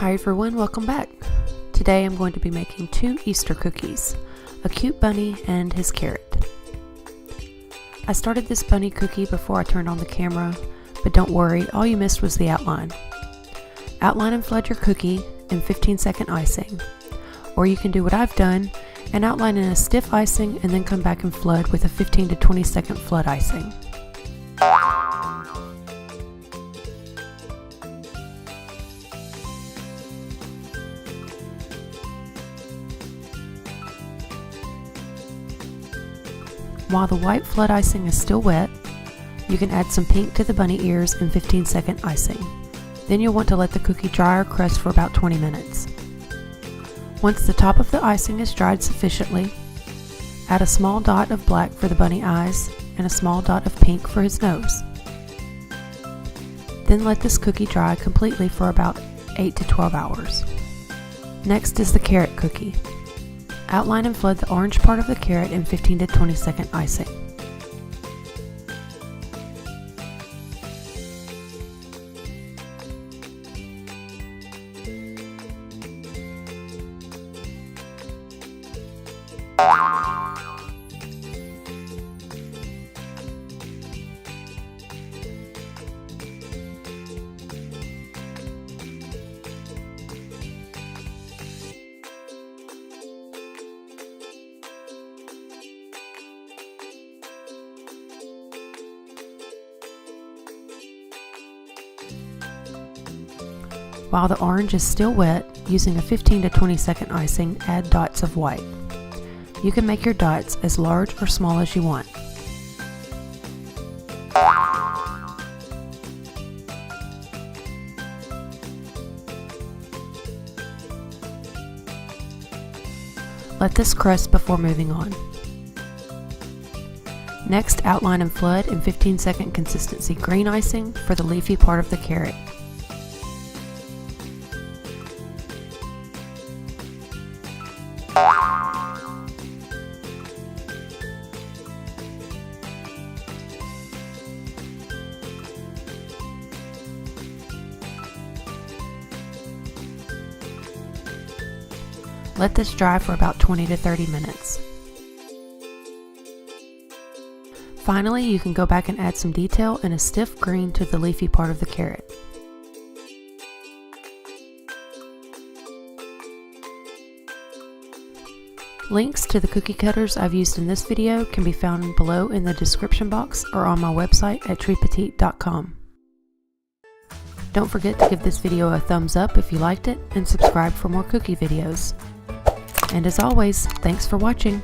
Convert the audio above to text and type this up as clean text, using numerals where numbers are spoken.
Hi everyone, welcome back. Today I'm going to be making 2 Easter cookies, a cute bunny and his carrot. I started this bunny cookie before I turned on the camera, but don't worry, all you missed was the outline. Outline and flood your cookie in 15-second icing, or you can do what I've done and outline in a stiff icing and then come back and flood with a 15 to 20 second flood icing. While the white flood icing is still wet, you can add some pink to the bunny ears in 15-second icing. Then you'll want to let the cookie dry or crust for about 20 minutes. Once the top of the icing is dried sufficiently, add a small dot of black for the bunny eyes and a small dot of pink for his nose. Then let this cookie dry completely for about 8 to 12 hours. Next is the carrot cookie. Outline and flood the orange part of the carrot in 15 to 20 second icing. While the orange is still wet, using a 15 to 20 second icing, add dots of white. You can make your dots as large or small as you want. Let this crust before moving on. Next, outline and flood in 15-second consistency green icing for the leafy part of the carrot. Let this dry for about 20 to 30 minutes. Finally, you can go back and add some detail in a stiff green to the leafy part of the carrot. Links to the cookie cutters I've used in this video can be found below in the description box or on my website at treepetite.com. Don't forget to give this video a thumbs up if you liked it and subscribe for more cookie videos. And as always, thanks for watching.